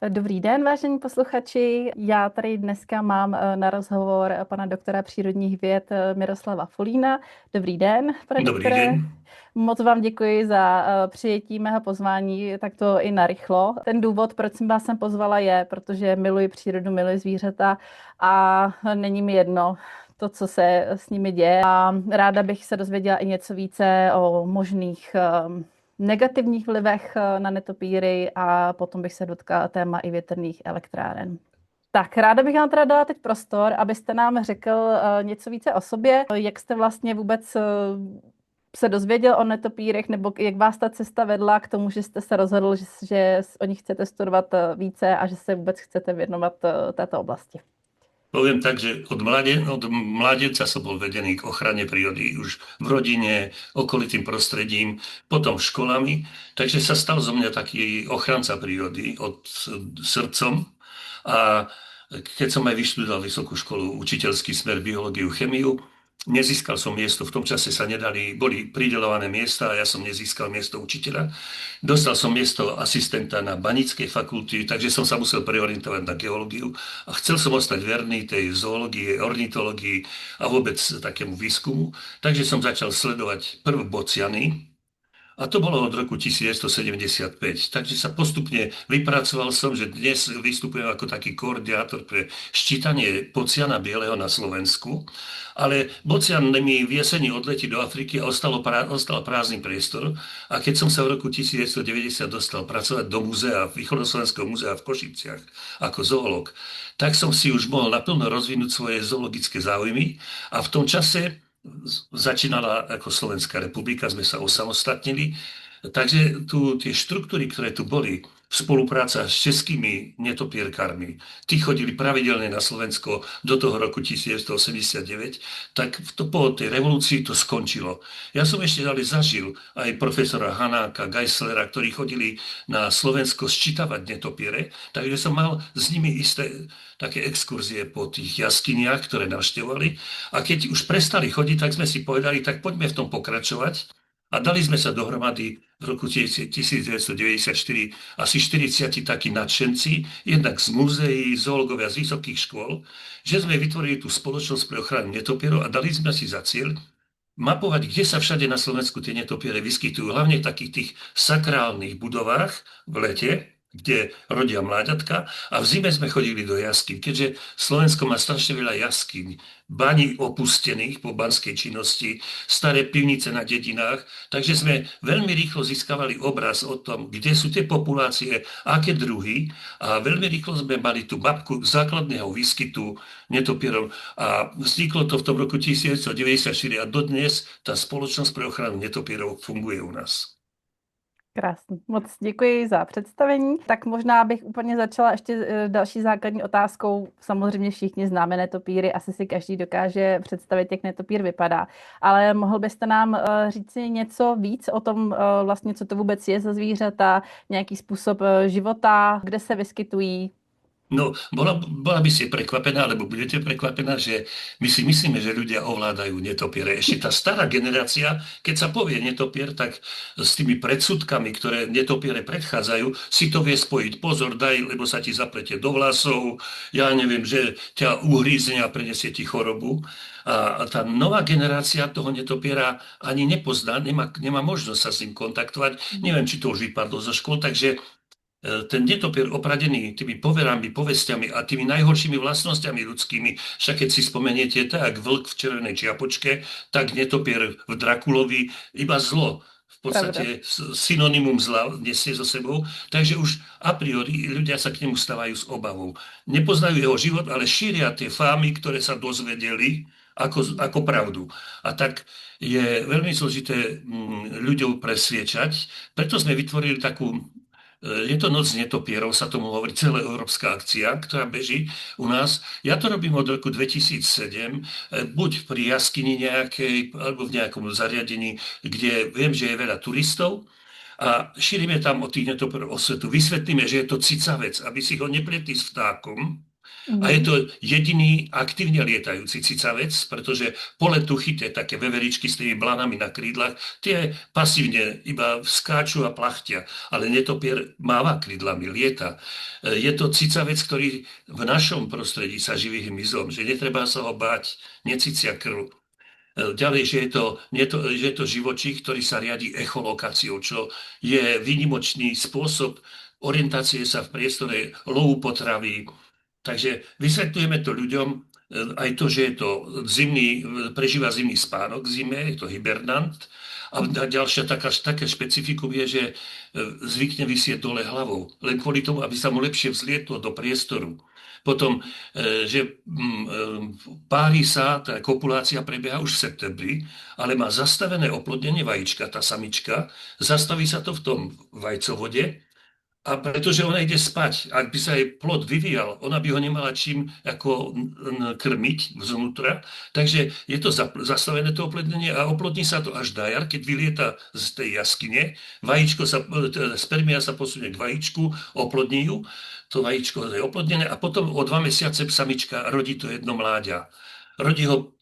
Dobrý den, vážení posluchači. Já tady dneska mám na rozhovor pana doktora přírodních věd Miroslava Folína. Dobrý den, pane Dobrý doktore. deň. Moc vám děkuji za přijetí mého pozvání, takto i narychlo. Ten důvod, proč jsem vás sem pozvala, je, protože miluji přírodu, miluji zvířata a není mi jedno to, co se s nimi děje. A ráda bych se dozvěděla i něco více o možných negativních vlivech na netopíry a potom bych se dotkla téma i větrných elektráren. Tak, ráda bych vám teda dala teď prostor, abyste nám řekl něco více o sobě, jak jste vlastně vůbec se dozvěděl o netopírech, nebo jak vás ta cesta vedla k tomu, že jste se rozhodl, že o nich chcete studovat více a že se vůbec chcete věnovat této oblasti. Poviem tak, že od mládenca som bol vedený k ochrane prírody už v rodine, okolitým prostredím, potom školami, takže sa stal zo mňa taký ochranca prírody od srdcom. A keď som aj vyštudoval vysokú školu, učiteľský smer biológiu, chemiu, nezískal som miesto, v tom čase sa nedali, boli prideľované miesta a ja som nezískal miesto učiteľa. Dostal som miesto asistenta na Banickej fakulty, takže som sa musel preorientovať na geológiu a chcel som ostať verný tej zoológie, ornitológii a vôbec takému výskumu. Takže som začal sledovať prv bociany, a to bolo od roku 1975. Takže sa postupne vypracoval som, že dnes vystupujem ako taký koordinátor pre ščítanie bociana bieleho na Slovensku. Ale bocian mi v jeseni odletí do Afriky a ostal prázdny priestor. A keď som sa v roku 1990 dostal pracovať do múzea, Východoslovenského múzea v Košiciach ako zoológ, tak som si už mohol naplno rozvinúť svoje zoologické záujmy. A v tom čase začínala ako Slovenská republika, sme sa osamostatnili, takže tie štruktúry, ktoré tu boli, spolupráca s českými netopierkármi, tí chodili pravidelne na Slovensko do toho roku 1989, tak po tej revolúcii to skončilo. Ja som ešte ďalej zažil aj profesora Hanáka, Geislera, ktorí chodili na Slovensko sčítavať netopiere, takže som mal s nimi isté také exkurzie po tých jaskyniach, ktoré navštevovali. A keď už prestali chodiť, tak sme si povedali, tak poďme v tom pokračovať. A dali sme sa dohromady v roku 1994 asi 40 takí nadšenci, jednak z múzeí, zoológovia z vysokých škôl, že sme vytvorili tú spoločnosť pre ochranu netopierov a dali sme si za cieľ mapovať, kde sa všade na Slovensku tie netopiere vyskytujú, hlavne v takých tých sakrálnych budovách v lete, kde rodia mláďatka, a v zime sme chodili do jaskýň, keďže Slovensko má strašne veľa jaskyň, baní opustených po banskej činnosti, staré pivnice na dedinách, takže sme veľmi rýchlo získavali obraz o tom, kde sú tie populácie, aké druhy, a veľmi rýchlo sme mali tú mapku základného výskytu netopierov a vzniklo to v tom roku 1994 a dodnes tá spoločnosť pre ochranu netopierov funguje u nás. Krásný. Moc děkuji za představení. Tak možná bych úplně začala ještě další základní otázkou. Samozřejmě všichni známe netopíry, asi si každý dokáže představit, jak netopír vypadá. Ale mohl byste nám říct si něco víc o tom, vlastně, co to vůbec je za zvířata, nějaký způsob života, kde se vyskytují? No, bola by si prekvapená, alebo budete prekvapená, že my si myslíme, že ľudia ovládajú netopiere. Ešte tá stará generácia, keď sa povie netopier, tak s tými predsudkami, ktoré netopiere predchádzajú, si to vie spojiť. Pozor, daj, lebo sa ti zaplete do vlasov, ja neviem, že ťa uhrízne a prenesie ti chorobu. A tá nová generácia toho netopiera ani nepozná, nemá možnosť sa s ním kontaktovať. Neviem, či to už vypadlo zo škôl, takže ten netopier opradený tými poverami, povestiami a tými najhoršími vlastnosťami ľudskými, však keď si spomeniete, tak vlk v červenej čiapočke, tak netopier v Drakulovi, iba zlo. V podstate synonymum zla nesie so sebou, takže už a priori ľudia sa k nemu stávajú s obavou. Nepoznajú jeho život, ale šíria tie fámy, ktoré sa dozvedeli ako pravdu. A tak je veľmi zložité ľuďom presviečať, preto sme vytvorili takú. Je to Noc netopierov, sa tomu hovorí, celoeurópska akcia, ktorá beží u nás. Ja to robím od roku 2007, buď pri jaskyni nejakej, alebo v nejakom zariadení, kde viem, že je veľa turistov, a šírime tam o tých netopieroch osvetu. Vysvetlíme, že je to cicavec, aby si ho nepletli s vtákom, A je Mhm. to jediný aktívne lietajúci cicavec, pretože poletuchy, také veveričky s tými blanami na krídlach, tie pasívne iba skáču a plachtia, ale netopier máva krídlami, lieta. Je to cicavec, ktorý v našom prostredí sa živí hmyzom, že netreba sa ho báť, necicia krv. Ďalej, že je to živočích, ktorý sa riadi echolokáciou, čo je výnimočný spôsob orientácie sa v priestore, lovu potravy. Takže vysvetľujeme to ľuďom, aj to, že je to prežíva zimný spánok v zime, je to hibernant. A ďalšia také špecifikum je, že zvykne vysieť dole hlavou, len kvôli tomu, aby sa mu lepšie vzlietlo do priestoru. Potom, že pári sa, tá kopulácia prebieha už v septembri, ale má zastavené oplodnenie vajíčka, tá samička, zastaví sa to v tom vajcovode a pretože ona ide spať, ak by sa jej plod vyvíjal, ona by ho nemala čím ako krmiť zvnútra. Takže je to zastavené to oplodnenie a oplodní sa to až na jar, keď vylieta z tej jaskyne. Spermia sa posunie k vajíčku, oplodní ju, to vajíčko je oplodnené a potom o 2 mesiace samička rodí to jedno mláďa. Rodí ho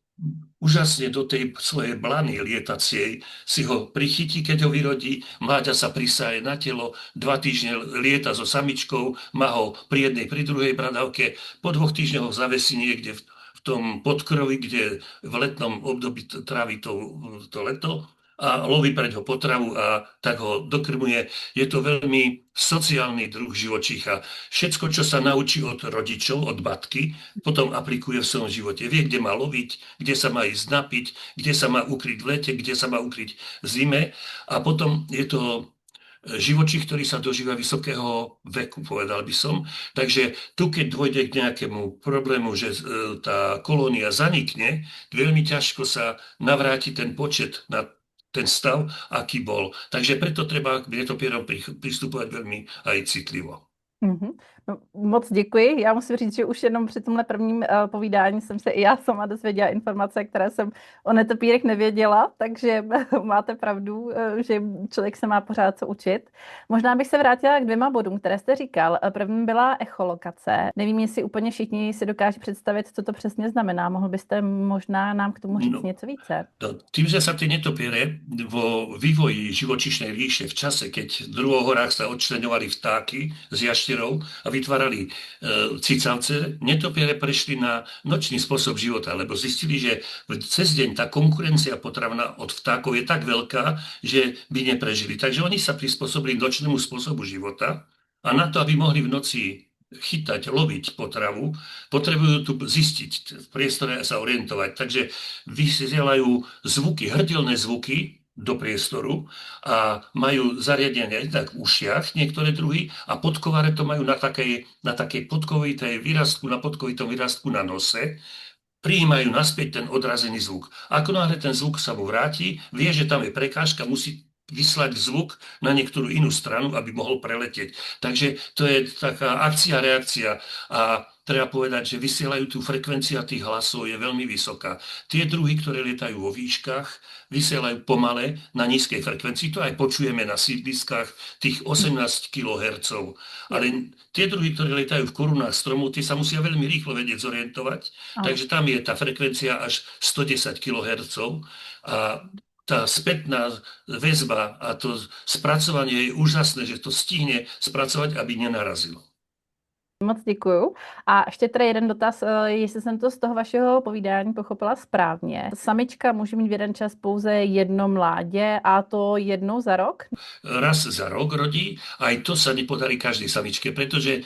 úžasne do tej svojej blany lietaciej, si ho prichytí, keď ho vyrodí, mláďa sa prisaje na telo, 2 týždne lieta so samičkou, má ho pri jednej, pri druhej bradavke, po 2 týždňoch ho zavesí niekde v tom podkrovi, kde v letnom období trávi to leto a loví preň ho potravu a tak ho dokrmuje. Je to veľmi sociálny druh živočícha. Všetko, čo sa naučí od rodičov, od matky, potom aplikuje v svojom živote. Vie, kde má loviť, kde sa má ísť napiť, kde sa má ukryť v lete, kde sa má ukryť v zime. A potom je to živočích, ktorý sa dožíva vysokého veku, povedal by som. Takže tu, keď dôjde k nejakému problému, že tá kolónia zanikne, veľmi ťažko sa navráti ten počet na ten stav, aký bol. Takže preto treba k netopierom pristupovať veľmi aj citlivo. Mhm. No, moc děkuji. Já musím říct, že už jenom při tomhle prvním povídání jsem se i já sama dozvěděla informace, které jsem o netopírech nevěděla, takže máte pravdu, že člověk se má pořád co učit. Možná bych se vrátila k 2 bodům, které jste říkal. První byla echolokace. Nevím, jestli úplně všichni si dokáží představit, co to přesně znamená. Mohl byste možná nám k tomu říct No, něco více? tým, že sa tie netopiere vo vývoji živočíšnej ríše v čase, keď v druhohorách sa odčleňovali vtáky z jašterov a vytvárali cicavce, netopiere prešli na nočný spôsob života, lebo zistili, že cez deň tá konkurencia potravná od vtákov je tak veľká, že by neprežili. Takže oni sa prispôsobili nočnému spôsobu života a na to, aby mohli v noci chytať, loviť potravu, potrebujú tu zistiť v priestore a sa orientovať. Takže vysielajú zvuky, hrdielne zvuky do priestoru a majú zariadenie tak v ušiach niektoré druhy a podkovare to majú na takej podkovitej výrastku, na podkovitom výrastku na nose, prijímajú naspäť ten odrazený zvuk. Ako náhle ten zvuk sa mu vráti, vie, že tam je prekážka, musí vyslať zvuk na niektorú inú stranu, aby mohol preletieť. Takže to je taká akcia-reakcia a treba povedať, že vysielajú tú frekvencia tých hlasov je veľmi vysoká. Tie druhy, ktoré lietajú vo výškach, vysielajú pomale na nízkej frekvencii. To aj počujeme na sídliskách tých 18 kHz. Ale tie druhy, ktoré lietajú v korunách stromov, tie sa musia veľmi rýchlo vedieť zorientovať. Takže tam je tá frekvencia až 110 kHz. A tá spätná väzba a to spracovanie je úžasné, že to stihne spracovať, aby nenarazilo. Moc děkuju. A ještě tady jeden dotaz, jestli jsem to z toho vašeho povídání pochopila správně. Samička může mít v jeden čas pouze jedno mládě a to jednou za rok? Raz za rok rodí, aj to sa nepodarí každej samičke, pretože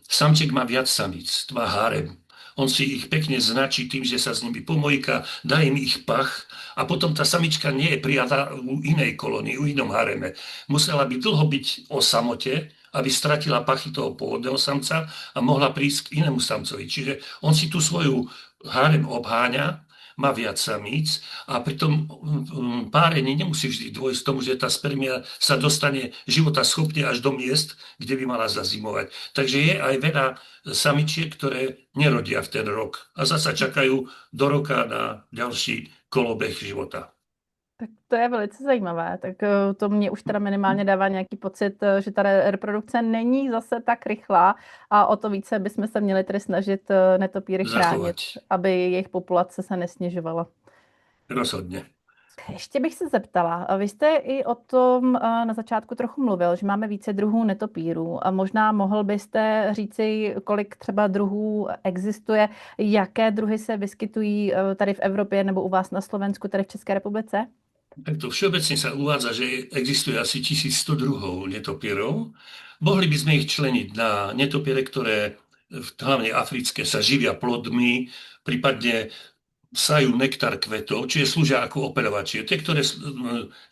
samček má viac samíc, má harem. On si ich pekne značí tým, že sa s nimi pomojka, dá im ich pach a potom tá samička nie je prijatá u inej kolónii, u inom hareme. Musela by dlho byť o samote, aby stratila pachy toho pôvodného samca a mohla prísť k inému samcovi. Čiže on si tú svoju harem obháňa, má viac samíc a pri tom párení nemusí vždy dôjsť k tomu, že tá spermia sa dostane života schopne až do miest, kde by mala zazimovať. Takže je aj veľa samičiek, ktoré nerodia v ten rok a zasa čakajú do roka na ďalší kolobeh života. Tak to je velice zajímavé. Tak to mě už teda minimálně dává nějaký pocit, že ta reprodukce není zase tak rychlá a o to více bychom se měli tedy snažit netopíry chránit, Zachovať. aby jejich populace se nesnižovala. Rozhodne. Ještě bych se zeptala, a vy jste i o tom na začátku trochu mluvil, že máme více druhů netopírů a možná mohl byste říci, kolik třeba druhů existuje, jaké druhy se vyskytují tady v Evropě nebo u vás na Slovensku, tady v České republice? Takto všeobecne sa uvádza, že existuje asi 1100 druhov netopierov. Mohli by sme ich členiť na netopiere, ktoré hlavne africké sa živia plodmi, prípadne sajú nektar kvetov, čiže slúžia ako opeľovači. Tie, ktoré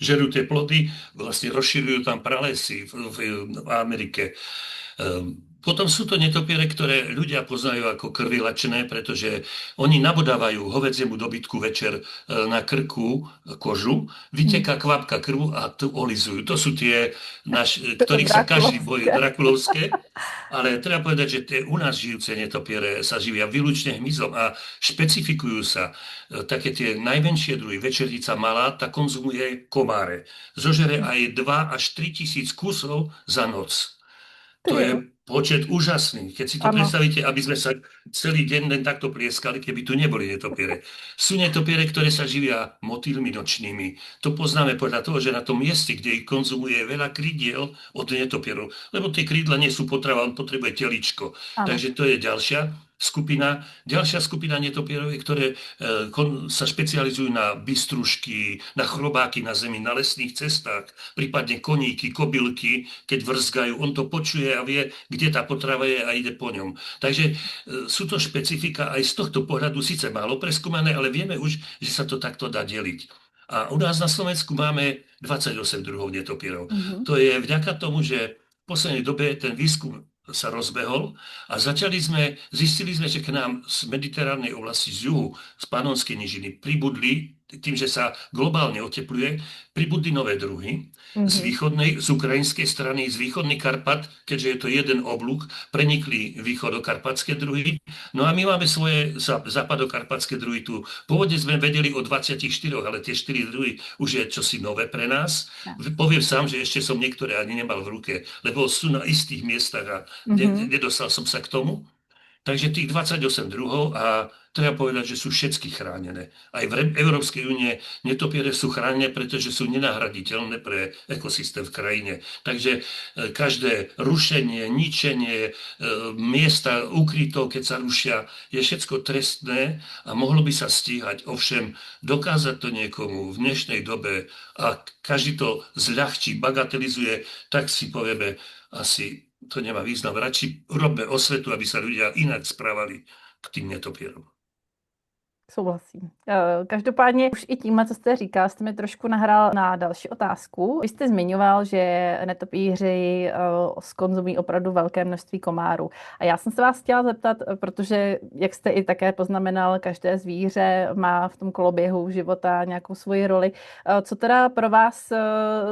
žerú tie plody, vlastne rozširujú tam pralesy v Amerike. Potom sú to netopiere, ktoré ľudia poznajú ako krvilačné, pretože oni nabodávajú hovädziemu dobytku večer na krku kožu, vyteká kvapka krvu a tu olizujú. To sú tie, ktorých sa každý bojí, drakulovské. Ale treba povedať, že tie u nás žijúce netopiere sa živia výlučne hmyzom a špecifikujú sa. Také tie najmenšie druhy, večernica malá, tá konzumuje komáre. Zožere aj 2 až 3 tisíc kusov za noc. To je počet úžasný. Keď si to predstavíte, aby sme sa celý deň len takto plieskali, keby tu neboli netopiere. Sú netopiere, ktoré sa živia motýlmi nočnými. To poznáme podľa toho, že na tom mieste, kde ich konzumuje veľa krídiel od netopierov, lebo tie krídla nie sú potrava, on potrebuje teličko. Ano. Takže to je ďalšia skupina. Ďalšia skupina netopierov, ktoré sa špecializujú na bystružky, na chrobáky na zemi, na lesných cestách, prípadne koníky, kobylky, keď vrzgajú, on to počuje a vie, kde tá potrava je a ide po ňom. Takže sú to špecifika aj z tohto pohľadu síce málo preskúmané, ale vieme už, že sa to takto dá deliť. A u nás na Slovensku máme 28 druhov netopierov. To je vďaka tomu, že v poslednej dobe ten výskum sa rozbehol a zistili sme, že k nám z mediteránnej oblasti, z juhu, z Panonskej nížiny pribudli, tým, že sa globálne otepluje, pribudli nové druhy. Z východnej, z ukrajinskej strany, z východných Karpat, keďže je to jeden oblúk, prenikli východokarpatské druhy. No a my máme svoje západokarpatské druhy tu. Pôvodne sme vedeli o 24, ale tie 4 druhy už je čosi nové pre nás. Poviem sám, že ešte som niektoré ani nemal v ruke, lebo sú na istých miestach a nedostal som sa k tomu. Takže tých 28 druhov a treba povedať, že sú všetky chránené. Aj v Európskej únie netopiere sú chránené, pretože sú nenahraditeľné pre ekosystém v krajine. Takže každé rušenie, ničenie, miesta ukrytov, keď sa rušia, je všetko trestné a mohlo by sa stíhať. Ovšem, dokázať to niekomu v dnešnej dobe a každý to zľahčí, bagatelizuje, tak si povieme asi to nemá význam. Radši urobme osvetu, aby sa ľudia inak správali k tým netopierom. Souhlasím. Každopádně už i tím, co jste říkal, jste mi trošku nahrál na další otázku. Vy jste zmiňoval, že netopíři skonzumují opravdu velké množství komárů. A já jsem se vás chtěla zeptat, protože, jak jste i také poznamenal, každé zvíře má v tom koloběhu života nějakou svoji roli. Co teda pro vás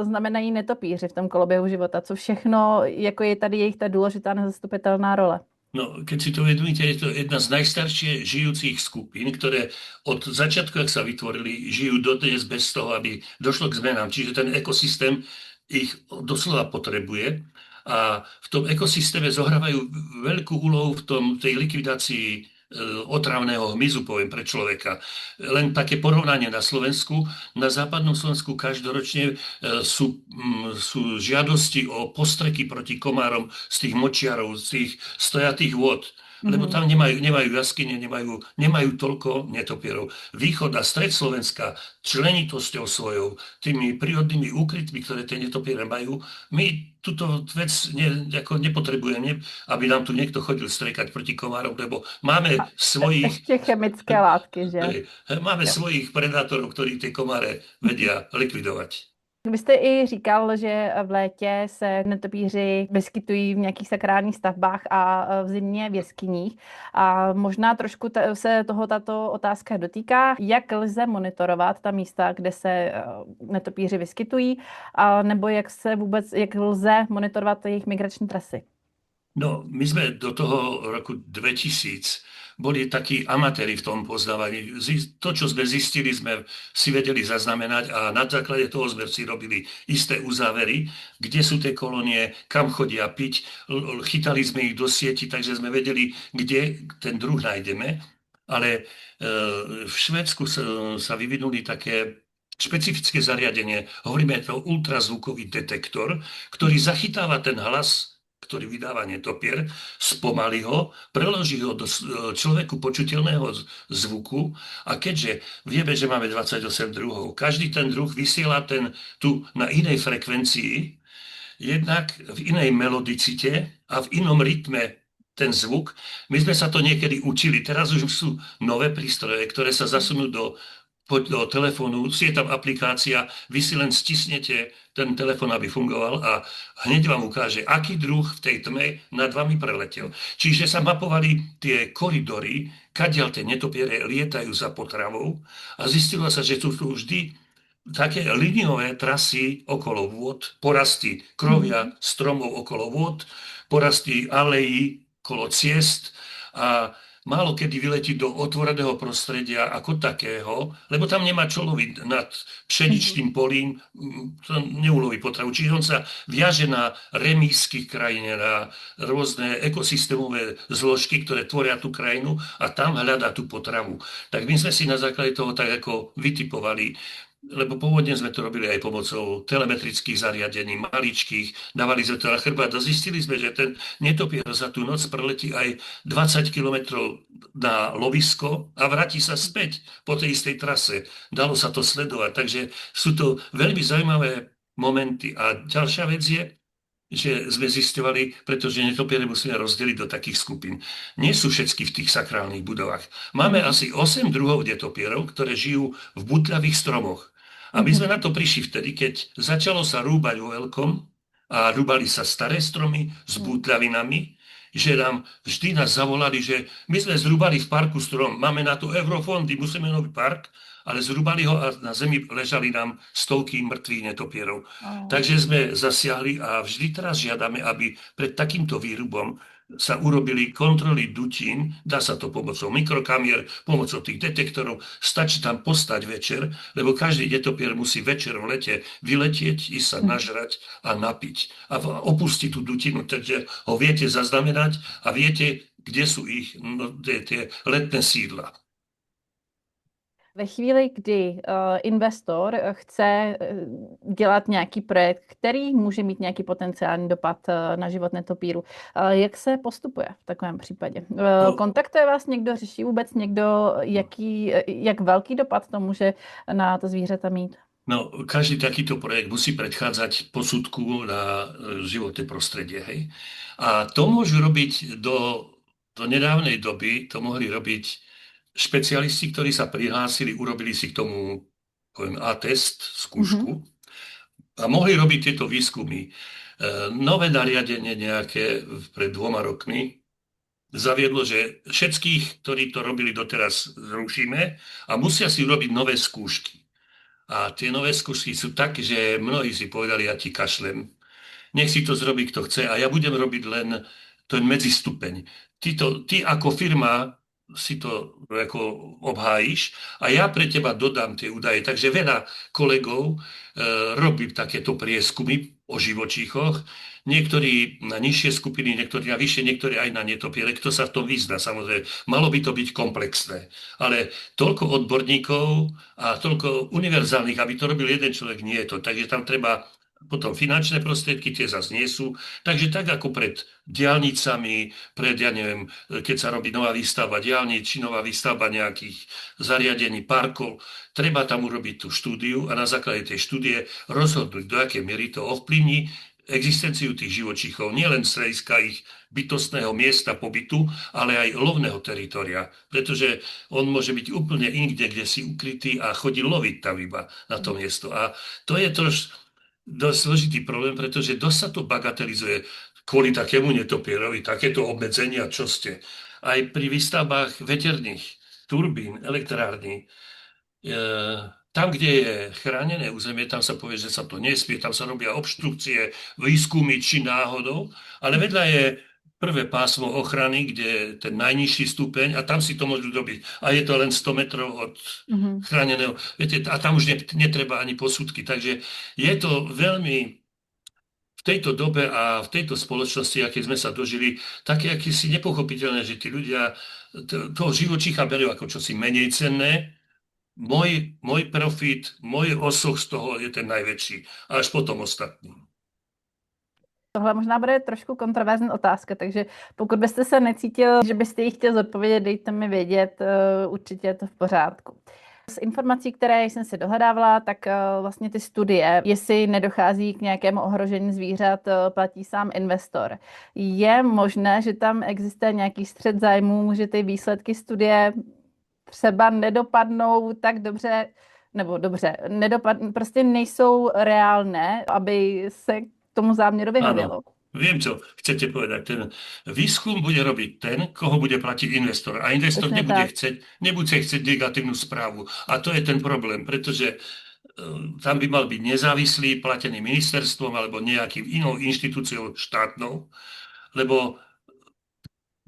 znamenají netopíři v tom koloběhu života? Co všechno, jako je tady jejich ta důležitá nezastupitelná role? No, keď si to uvedomíte, je to jedna z najstaršie žijúcich skupín, ktoré od začiatku, ak sa vytvorili, žijú dodnes bez toho, aby došlo k zmenám. Čiže ten ekosystém ich doslova potrebuje a v tom ekosystéme zohrávajú veľkú úlohu v tej likvidácii otravného hmyzu, poviem, pre človeka. Len také porovnanie na Slovensku. Na západnom Slovensku každoročne sú žiadosti o postreky proti komárom z tých močiarov, z tých stojatých vôd. Lebo tam nemajú jaskyne, nemajú toľko netopierov. Východ a stred Slovenska členitosťou svojou, tými prírodnými úkrytmi, ktoré tie netopiere majú, my túto vec nepotrebujeme, aby nám tu niekto chodil strekať proti komárom, lebo máme svojich... Ešte chemické látky, že? Máme svojich predátorov, ktorí tie komáre vedia likvidovať. Vy jste i říkal, že v létě se netopíři vyskytují v nějakých sakrálních stavbách a v zimě v jeskyních. A možná trošku se toho tato otázka dotýká. Jak lze monitorovat ta místa, kde se netopíři vyskytují, a nebo jak lze monitorovat jejich migrační trasy? No, my sme do toho roku 2000 boli takí amatéri v tom poznávaní. To, čo sme zistili, sme si vedeli zaznamenať a na základe toho sme si robili isté uzávery, kde sú tie kolónie, kam chodia piť. Chytali sme ich do sieti, takže sme vedeli, kde ten druh nájdeme. Ale v Švédsku sa vyvinuli také špecifické zariadenie, hovoríme to ultrazvukový detektor, ktorý zachytáva ten hlas, ktorý vydáva netopier, spomalí ho, preloží ho do človeku počuteľného zvuku a keďže vieme, že máme 28 druhov, každý ten druh vysiela tu na inej frekvencii, jednak v inej melodicite a v inom rytme ten zvuk. My sme sa to niekedy učili, teraz už sú nové prístroje, ktoré sa zasunú do telefónu, je tam aplikácia, vy si len stisnete ten telefón, aby fungoval a hneď vám ukáže, aký druh v tej tme nad vami preletel. Čiže sa mapovali tie koridory, kadiaľ tie netopiere lietajú za potravou a zistilo sa, že sú tu vždy také liniové trasy okolo vôd, porasty krovia stromov okolo vôd, porasty alejí okolo ciest a málo kedy vyletí do otvoreného prostredia ako takého, lebo tam nemá čo loviť nad pšeničným polím, to neuloví potravu. Čiže on sa viaže na remísky krajine, na rôzne ekosystémové zložky, ktoré tvoria tú krajinu a tam hľadá tú potravu. Tak my sme si na základe toho tak ako vytipovali, lebo pôvodne sme to robili aj pomocou telemetrických zariadení, maličkých, dávali sme to na chrbát a zistili sme, že ten netopier za tú noc preletí aj 20 kilometrov na lovisko a vráti sa späť po tej istej trase. Dalo sa to sledovať, takže sú to veľmi zaujímavé momenty. A ďalšia vec je, že sme zisťovali, pretože netopiere musíme rozdeliť do takých skupín. Nie sú všetky v tých sakrálnych budovách. Máme asi 8 druhov netopierov, ktoré žijú v butľavých stromoch. A my sme na to prišli vtedy, keď začalo sa rúbať vo veľkom a rúbali sa staré stromy s bútľavinami, že nám vždy nás zavolali, že my sme zrúbali v parku strom, máme na to eurofondy, musíme nový park, ale zrúbali ho a na zemi ležali nám stovky mŕtvych netopierov. Takže sme zasiahli a vždy teraz žiadame, aby pred takýmto výrubom sa urobili kontroly dutín, dá sa to pomocou mikrokamier, pomocou tých detektorov, stačí tam postať večer, lebo každý netopier musí večer v lete vyletieť, ísť sa nažrať a napiť a opustiť tú dutinu, takže ho viete zaznamenať a viete, kde sú ich tie letné sídla. Ve chvíli, kdy investor chce dělat nějaký projekt, který může mít nějaký potenciální dopad na život netopíru, jak se postupuje v takovém případě? Kontaktuje vás někdo, řeší vůbec někdo, jak velký dopad to může na to zvířata mít? No, každý takýto projekt musí predchádzať posudku na životné prostredie. Hej? A to môžu robiť do nedávnej doby, to mohli robiť špecialisti, ktorí sa prihlásili, urobili si k tomu, poviem, A-test, skúšku, a mohli robiť tieto výskumy. Nové nariadenie nejaké pred 2 rokmi zaviedlo, že všetkých, ktorí to robili doteraz, zrušíme a musia si urobiť nové skúšky. A tie nové skúšky sú také, že mnohí si povedali, ja ti kašlem. Nech si to zrobí, kto chce a ja budem robiť len ten medzistupeň. Ty ako firma si to ako obhájiš a ja pre teba dodám tie údaje. Takže veľa kolegov robí takéto prieskumy o živočíchoch. Niektorí na nižšie skupiny, niektorí na vyššie, niektorí aj na netopiere. Kto sa v tom vyzná, samozrejme. Malo by to byť komplexné. Ale toľko odborníkov a toľko univerzálnych, aby to robil jeden človek, nie je to. Takže tam treba potom finančné prostriedky, tie zase nie sú. Takže tak ako pred diaľnicami, ja neviem, keď sa robí nová výstavba diaľnic, či nová výstavba nejakých zariadení, parkov, treba tam urobiť tú štúdiu a na základe tej štúdie rozhodnúť, do akej miery to ovplyvní existenciu tých živočíchov, nielen z hľadiska ich bytostného miesta pobytu, ale aj lovného teritoria. Pretože on môže byť úplne inde, kde si ukrytý a chodí loviť tam iba na to miesto. A to je dosť zložitý problém, pretože dosť sa to bagatelizuje kvôli takému netopierovi, takéto obmedzenia, čo ste. Aj pri výstavbách veterných turbín, elektrární, tam, kde je chránené územie, tam sa povie, že sa to nesmie, tam sa robia obštrukcie, výskumy či náhodou, ale vedľa je prvé pásmo ochrany, kde je ten najnižší stupeň a tam si to môžu dobiť. A je to len 100 metrov od Mhm. chráneného. Viete, a tam už netreba ani posudky. Takže je to veľmi v tejto dobe a v tejto spoločnosti, aké sme sa dožili, také akýsi nepochopiteľné, že tí ľudia toho živočícha berú ako čosi menej cenné. Môj profit, môj osoch z toho je ten najväčší. A až potom ostatní. Tohle možná bude trošku kontroverzní otázka, takže pokud byste se necítil, že byste ji chtěl zodpovědět, dejte mi vědět, určitě je to v pořádku. Z informací, které jsem si dohledávala, tak vlastně ty studie, jestli nedochází k nějakému ohrožení zvířat, platí sám investor. Je možné, že tam existuje nějaký střet zájmů, že ty výsledky studie třeba nedopadnou tak dobře, nebo dobře, prostě nejsou reálné, aby se tomu záměru vyhovělo. Áno, viem, čo chcete povedať. Ten výskum bude robiť ten, koho bude platiť investor. A investor Přesně tak. nebude chcieť negatívnu správu. A to je ten problém, pretože tam by mal byť nezávislý, platený ministerstvom alebo nejakým inou inštitúciou štátnou, lebo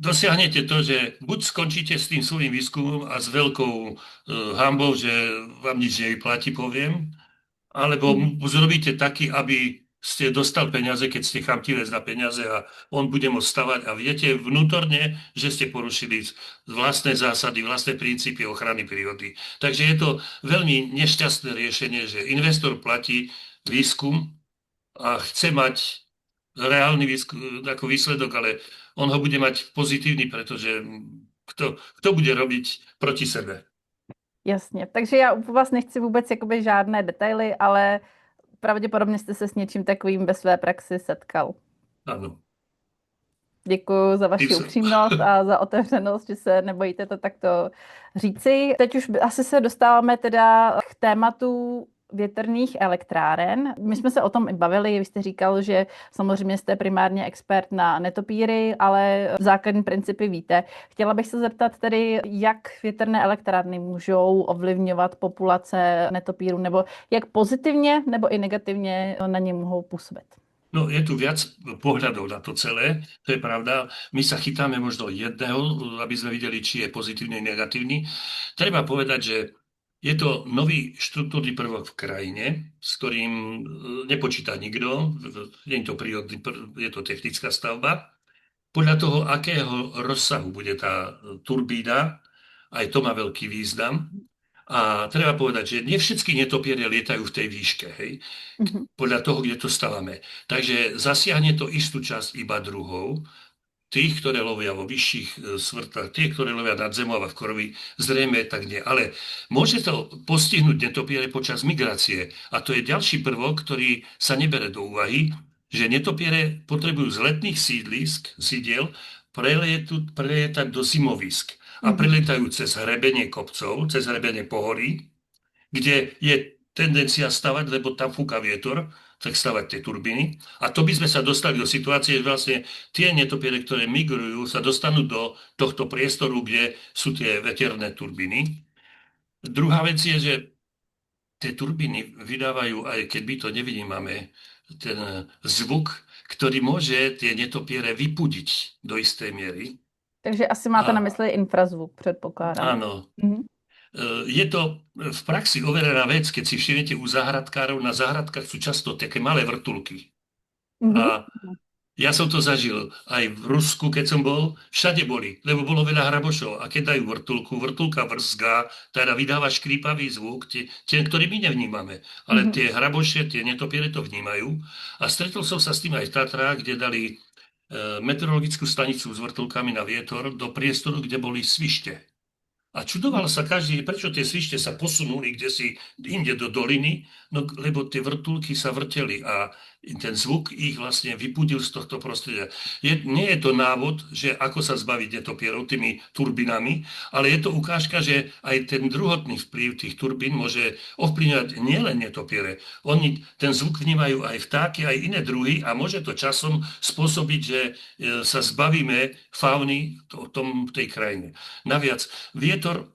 dosiahnete to, že buď skončíte s tým svojím výskumom a s veľkou hanbou, že vám nič nevyplatí, poviem, alebo zrobíte taký, aby ste dostal peniaze, keď ste chamtivec na peniaze a on bude môcť stavať a viete vnútorne, že ste porušili vlastné zásady, vlastné princípy ochrany prírody. Takže je to veľmi nešťastné riešenie, že investor platí výskum a chce mať reálny výskum ako výsledok, ale on ho bude mať pozitívny, pretože kto bude robiť proti sebe? Jasně, takže já u vás nechci vůbec jakoby žádné detaily, ale pravděpodobně jste se s něčím takovým ve své praxi setkal. Áno. Děkuji za vaši upřímnost a za otevřenost, že se nebojíte to takto říci. Teď už asi se dostáváme teda k tématu větrných elektráren. My jsme se o tom i bavili, vy jste říkal, že samozřejmě jste primárně expert na netopíry, ale základní principy víte. Chtěla bych se zeptat tedy, jak větrné elektrárny můžou ovlivňovat populace netopírů, nebo jak pozitivně nebo i negativně na ně mohou působit. No, je tu viac pohľadov na to celé, to je pravda. My sa chytáme možno jedného, aby sme videli, či je pozitívny, negatívny. Treba povedať, že je to nový štruktúrny prvok v krajine, s ktorým nepočíta nikto. Nie je to prírodný, je to technická stavba. Podľa toho, akého rozsahu bude tá turbína, aj to má veľký význam. A treba povedať, že nie všetky netopiere lietajú v tej výške, hej? Podľa toho, kde to stávame. Takže zasiahne to istú časť iba druhou, tých, ktoré lovia vo vyšších svrtách, tie, ktoré lovia nad zemou a v korovi, zrejme tak nie. Ale môže to postihnúť netopiere počas migrácie. A to je ďalší prvok, ktorý sa nebere do úvahy, že netopiere potrebujú z letných sídiel prelietať do zimovisk a prelietajú cez hrebenie kopcov, cez hrebenie pohorí, kde je tendencia stavať, lebo tam fúka vietor, tak stavať tie turbíny. A to by sme sa dostali do situácie, že vlastne tie netopiere, ktoré migrujú, sa dostanú do tohto priestoru, kde sú tie veterné turbíny. Druhá vec je, že tie turbíny vydávajú, aj keď my to nevnímame, ten zvuk, ktorý môže tie netopiere vypudiť do istej miery. Takže asi máte na mysli infrazvuk, předpokládám. Áno. Je to v praxi overená vec, keď si všimnete u záhradkárov, na záhradkách sú často také malé vrtuľky. A ja som to zažil aj v Rusku, keď som bol, všade boli, lebo bolo veľa hrabošov. A keď dajú vrtuľka vrzgá, teda vydáva škrípavý zvuk, tie, ktorý my nevnímame. Ale tie hraboše, tie netopiere to vnímajú. A stretol som sa s tým aj v Tatrách, kde dali meteorologickú stanicu s vrtuľkami na vietor do priestoru, kde boli svište. A čudoval sa každý, prečo tie svište sa posunuli kdesi inde do doliny, no lebo tie vrtuľky sa vrteli a ten zvuk ich vlastne vypudil z tohto prostredia. Nie je to návod, že ako sa zbaviť netopierov tými turbinami, ale je to ukážka, že aj ten druhotný vplyv tých turbín môže ovplyvňovať nielen netopiere. Oni ten zvuk vnímajú aj vtáky, aj iné druhy a môže to časom spôsobiť, že sa zbavíme fauny v tej krajine. Naviac, vietor,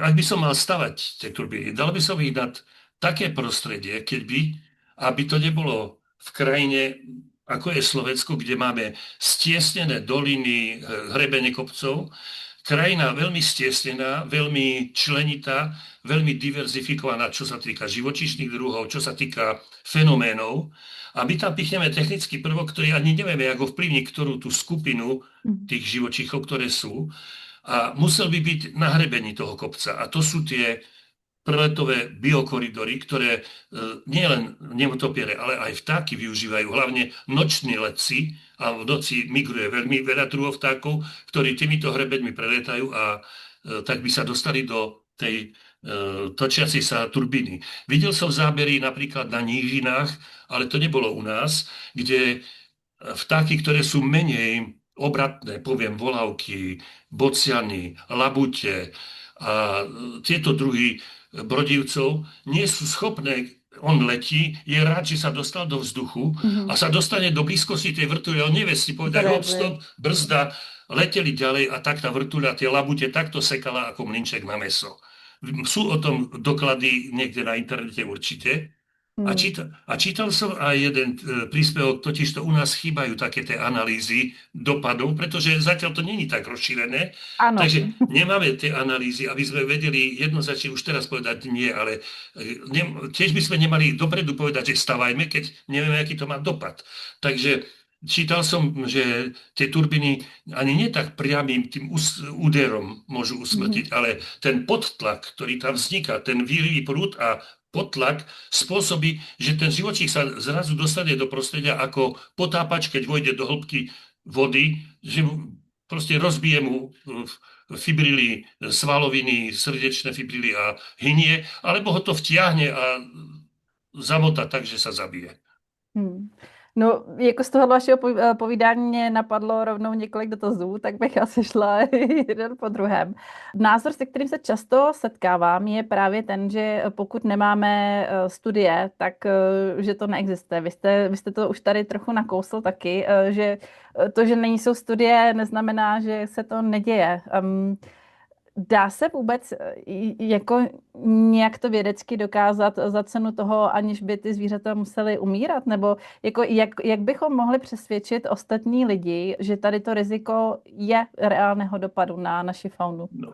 ak by som mal stavať tie turbíny, dal by som ich nad také prostredie, aby to nebolo v krajine ako je Slovensko, kde máme stiesnené doliny, hrebene kopcov, krajina veľmi stiesnená, veľmi členitá, veľmi diverzifikovaná, čo sa týka živočíšnych druhov, čo sa týka fenoménov. A my tam pichneme technický prvok, ktorý ani nevieme, ako vplyvní ktorú tú skupinu Mhm. tých živočíchov, ktoré sú. A musel by byť na hrebení toho kopca. A to sú tie preletové biokoridory, ktoré nielen nemotopiere, ale aj vtáky využívajú, hlavne noční letci, a v noci migruje veľmi veľa druhov vtákov, ktorí týmito hrebeňmi preletajú a tak by sa dostali do tej točiacej sa turbíny. Videl som zábery napríklad na nížinách, ale to nebolo u nás, kde vtáky, ktoré sú menej obratné, poviem volavky, bociany, labute a tieto druhy brodivcov nie sú schopné, on letí, je rád, že sa dostal do vzduchu Mhm. a sa dostane do blízkosti tej vrtule, on nevie si povedať, hop, Zareaguje. stop, brzda, leteli ďalej a tak tá vrtuľa tie labute takto sekala ako mlinček na mäso. Sú o tom doklady niekde na internete určite. Mhm. A čítal som aj jeden príspevok, totiž to u nás chýbajú také tie analýzy dopadov, pretože zatiaľ to není tak rozšírené, Ano. takže nemáme tie analýzy, aby sme vedeli jednoznačne už teraz povedať nie, ale tiež by sme nemali dopredu povedať, že stavajme, keď nevieme, aký to má dopad. Takže čítal som, že tie turbíny ani nie tak priamým tým úderom môžu Mhm. usmrtiť, ale ten podtlak, ktorý tam vzniká, ten výrivý prúd a podtlak spôsobí, že ten živočích sa zrazu dostane do prostredia ako potápač, keď vojde do hĺbky vody, že proste rozbije mu fibrily, svaloviny, srdečné fibrily a hynie, alebo ho to vtiahne a zamota tak, že sa zabije. Hmm. No, jako z toho vašeho povídání mě napadlo rovnou několik dotazů, tak bych asi šla jeden po druhém. Názor, se kterým se často setkávám, je právě ten, že pokud nemáme studie, tak že to neexistuje. Vy jste to už tady trochu nakousl taky, že to, že nejsou studie, neznamená, že se to neděje. Dá se vůbec jako nějak to vědecky dokázat za cenu toho, aniž by ty zvířata musely umírat? Nebo jako jak bychom mohli přesvědčit ostatní lidi, že tady to riziko je reálného dopadu na naši faunu? No,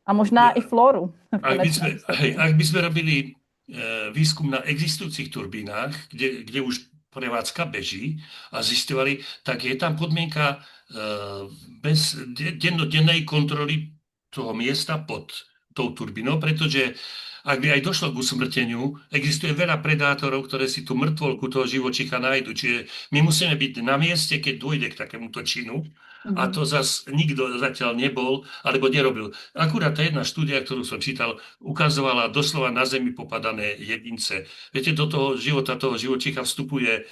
A možná i floru v ak by konečném sme, hej, důsledku. ak by sme robili výskum na existujúcich turbínach, kde už prevádzka beží a zistovali, tak je tam podmienka bez dennodennej kontroly toho miesta pod tou turbinou, pretože ak by aj došlo k usmrteniu, existuje veľa predátorov, ktoré si tú mŕtvolku toho živočícha nájdu. Čiže my musíme byť na mieste, keď dôjde k takémuto činu. A Mhm. to zas nikto zatiaľ nebol alebo nerobil. Akurát tá jedna štúdia, ktorú som čítal, ukazovala doslova na zemi popadané jedince. Viete, do toho života toho živočícha vstupuje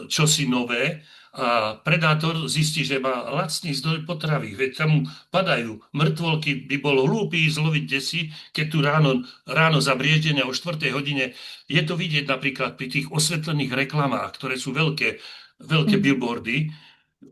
čosi nové a predátor zistí, že má lacný zdroj potravy. Veď tam mu padajú mŕtvolky, by bol hlúpy zloviť desi, keď tu ráno zabrieždenia o 4. hodine. Je to vidieť napríklad pri tých osvetlených reklamách, ktoré sú veľké Mhm. billboardy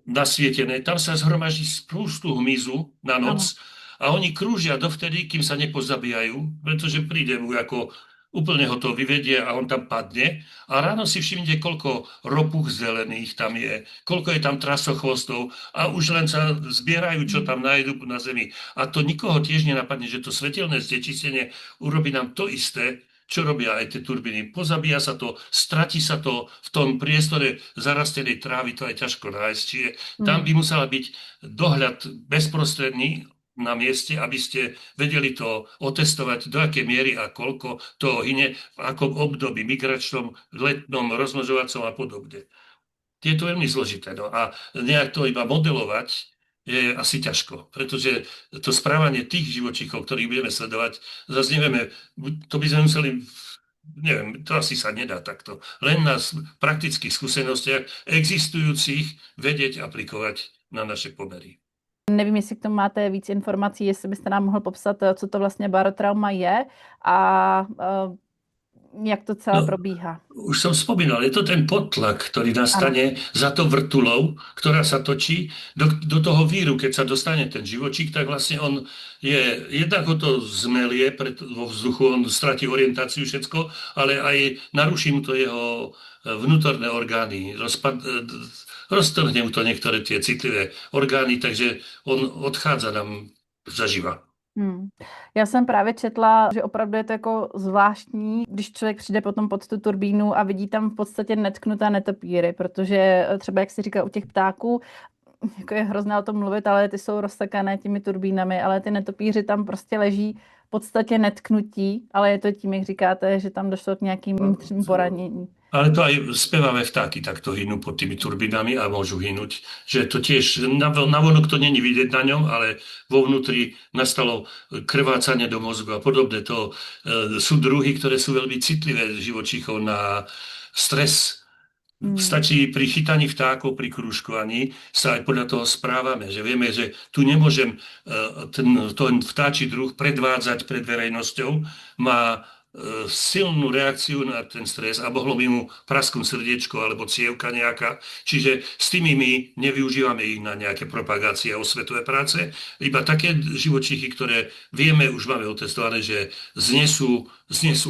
nasvietené. Tam sa zhromaždí spústu hmyzu na Ano. noc a oni krúžia dovtedy, kým sa nepozabíjajú, pretože príde mu ako úplne ho to vyvedie a on tam padne. A ráno si všimnite, koľko ropuch zelených tam je, koľko je tam trasochvostov a už len sa zbierajú, čo Mhm. tam nájdu na zemi. A to nikoho tiež nenapadne, že to svetelné znečistenie urobí nám to isté, čo robia aj tie turbíny. Pozabíja sa to, stratí sa to v tom priestore zarastenej trávy, to je ťažko nájsť. Čiže tam Mhm. by musela byť dohľad bezprostredný na mieste, aby ste vedeli to otestovať, do akej miery a koľko to hyne, v akom období, migračnom, letnom, rozmnožovacom a podobne. Je to veľmi zložité. No a nejak to iba modelovať je asi ťažko, pretože to správanie tých živočíchov, ktorých budeme sledovať, zase nevieme, to by sme museli, neviem, to asi sa nedá takto. Len na praktických skúsenostiach existujúcich vedieť aplikovať na naše pomery. Nevím, jestli k tomu máte víc informací, jestli byste nám mohl popsat, co to vlastně barotrauma je a Jak to celé No, probíhá? už som spomínal, je to ten potlak, ktorý Ano. nastane za to vrtulou, ktorá sa točí do toho víru. Keď sa dostane ten živočík, tak vlastne on je, jednak ho to zmelie vo vzduchu, on stratí orientáciu všetko, ale aj naruší mu to jeho vnútorné orgány, roztrhne mu to niektoré tie citlivé orgány, takže on odchádza nám zaživa. Hmm. Já jsem právě četla, že opravdu je to jako zvláštní, když člověk přijde potom pod tu turbínu a vidí tam v podstatě netknuté netopíry, protože třeba, jak si říká u těch ptáků, jako je hrozné o tom mluvit, ale ty jsou rozsekané těmi turbínami, ale ty netopíři tam prostě leží v podstatě netknutí, ale je to tím, jak říkáte, že tam došlo k nějakým vnitřním poranění. Ale to aj spevavé vtáky takto hynú pod tými turbínami a môžu hynúť. Že to tiež, navonok to není vidieť na ňom, ale vo vnútri nastalo krvácanie do mozgu a podobne. To sú druhy, ktoré sú veľmi citlivé živočíchov na stres. Stačí pri chytaní vtákov, pri krúžkovaní sa aj podľa toho správame, že vieme, že tu nemôžem ten vtáčí druh predvádzať pred verejnosťou, má silnú reakciu na ten stres a mohlo by mu prasknúť srdiečko alebo cievka nejaká. Čiže s tými my nevyužívame ich na nejaké propagácie a osvetové práce. Iba také živočíchy, ktoré vieme, už máme otestované, že znesú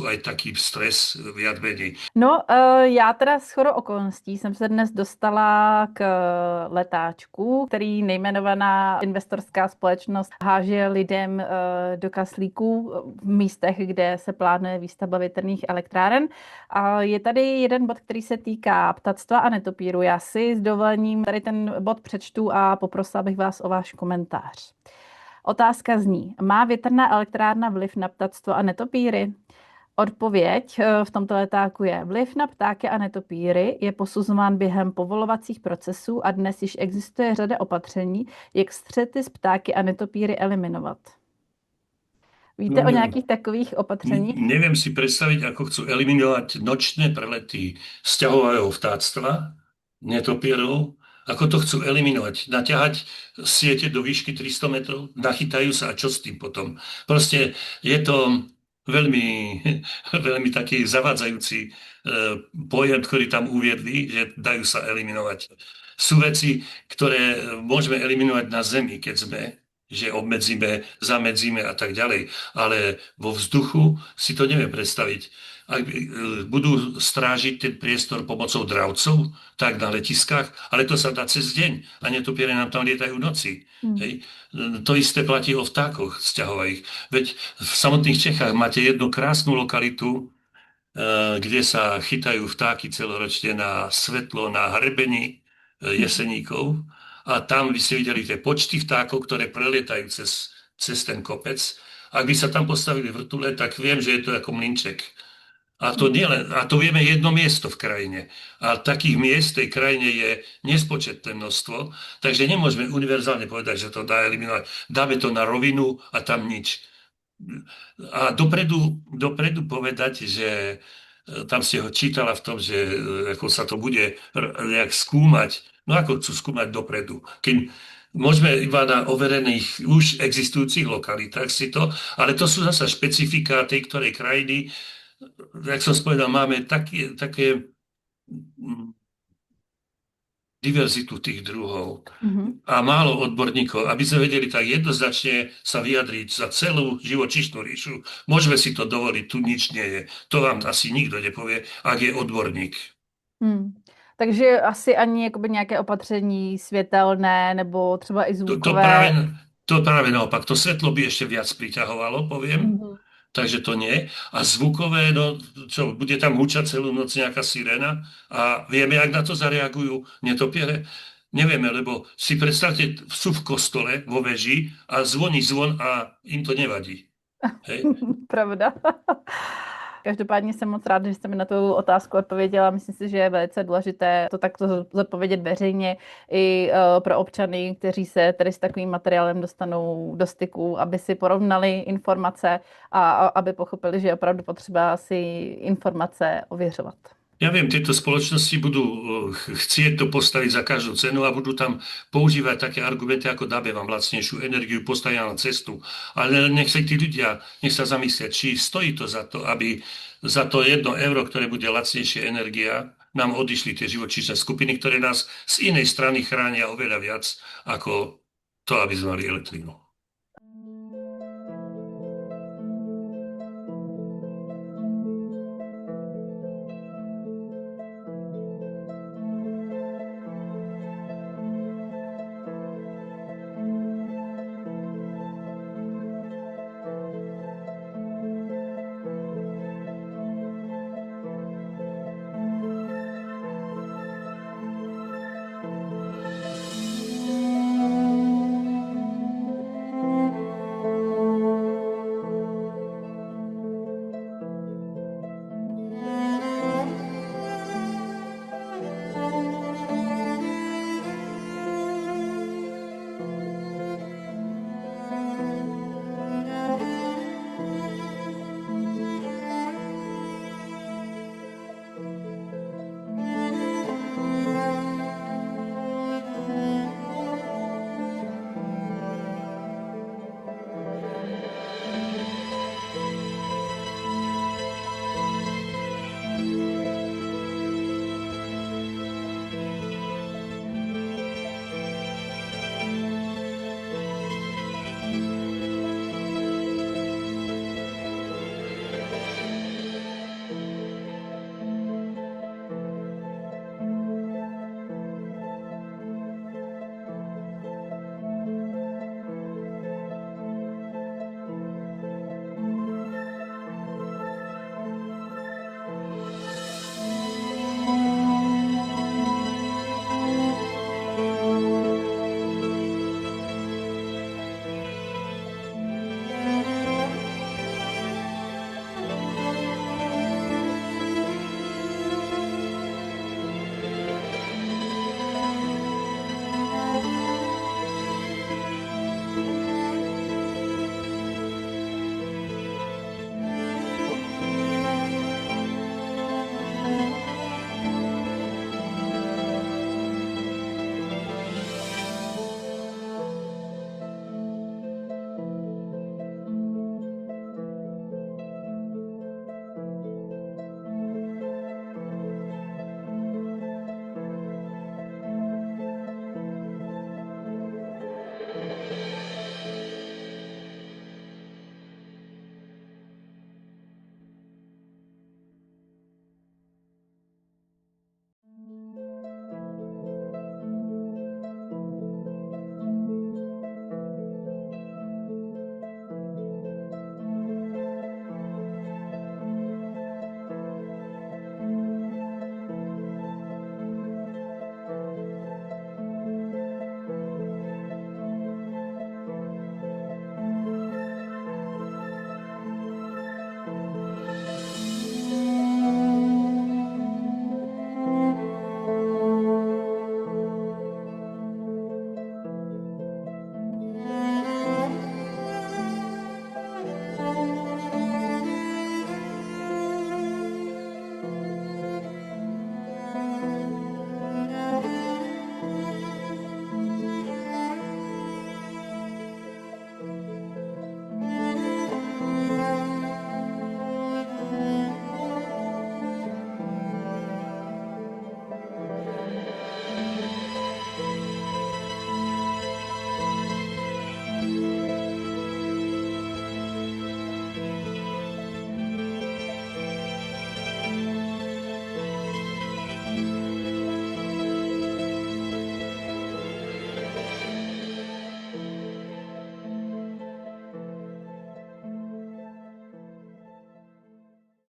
aj taký stres viac menej. No, já teda shodou okolností jsem se dnes dostala k letáčku, který nejmenovaná investorská společnost háže lidem do kaslíků v místech, kde se plánuje výstavba větrných elektráren. A je tady jeden bod, který se týká ptactva a netopíru. Já si s dovolením tady ten bod přečtu a poprosila bych vás o váš komentář. Otázka zní, má větrná elektrárna vliv na ptactvo a netopíry? Odpověď v tomto letáku je, vliv na ptáky a netopíry je posuzován během povolovacích procesů a dnes již existuje řada opatření, jak střety s ptáky a netopíry eliminovat. Víte o nějakých takových opatřeních? Neviem si predstaviť, ako chcú eliminovať nočné prelety sťahového vtáctva, netopierov, ako to chcú eliminovať. Naťahať siete do výšky 300 metrov, nachytajú sa a čo s tým potom? Proste je to veľmi, veľmi taký zavádzajúci pojem, ktorý tam uviedli, že dajú sa eliminovať. Sú veci, ktoré môžeme eliminovať na Zemi, keď sme, že obmedzíme, zamedzíme a tak ďalej. Ale vo vzduchu si to neviem predstaviť. Ak budú strážiť ten priestor pomocou dravcov, tak na letiskách, ale to sa dá cez deň a netopiere nám tam lietajú v noci. Hej. To isté platí o vtákoch sťahových. Veď v samotných Čechách máte jednu krásnu lokalitu, kde sa chytajú vtáky celoročne na svetlo, na hrebení jeseníkov. A tam by ste videli tie počty vtákov, ktoré prelietajú cez ten kopec. Ak by sa tam postavili vrtule, tak viem, že je to ako mlynček. A to nielen, a to vieme jedno miesto v krajine. A takých miest v tej krajine je nespočetné množstvo, takže nemôžeme univerzálne povedať, že to dá eliminovať. Dáme to na rovinu a tam nič. A dopredu povedať, že tam ste ho čítala v tom, že ako sa to bude nejak skúmať. No ako chcú skúmať dopredu? Keď môžeme iba na overených už existujúcich lokalitách si to, ale to sú zasa špecifika tej ktorej krajiny. Jak som spovedal, máme také diverzitu tých druhov a málo odborníkov, aby sme vedeli tak jednoznačne sa vyjadriť za celú živočíšnu ríšu. Môžeme si to dovoliť, tu nič nie je. To vám asi nikto nepovie, ak je odborník. Takže asi ani jakoby nějaké opatření světelné nebo třeba i zvukové. To práve naopak. To svetlo by ešte viac priťahovalo, poviem. Takže to nie. A zvukové, no čo, bude tam hučať celú noc nejaká sirena a vieme, jak na to zareagujú netopiere? Nevieme, lebo si predstavte, sú v kostole vo veži a zvoní zvon a im to nevadí. Hej? Pravda. Každopádně jsem moc ráda, že jste mi na tu otázku odpověděla. Myslím si, že je velice důležité to takto zodpovědět veřejně i pro občany, kteří se tedy s takovým materiálem dostanou do styku, aby si porovnali informace a aby pochopili, že je opravdu potřeba si informace ověřovat. Ja viem, tieto spoločnosti budú chcieť to postaviť za každú cenu a budú tam používať také argumenty, ako dáme vám lacnejšiu energiu, postavia na cestu. Ale nech sa tí ľudia, nech sa zamyslia, či stojí to za to, aby za to 1 euro, ktoré bude lacnejšia energia, nám odišli tie živočíšne skupiny, ktoré nás z inej strany chránia oveľa viac ako to, aby sme mali elektrínu.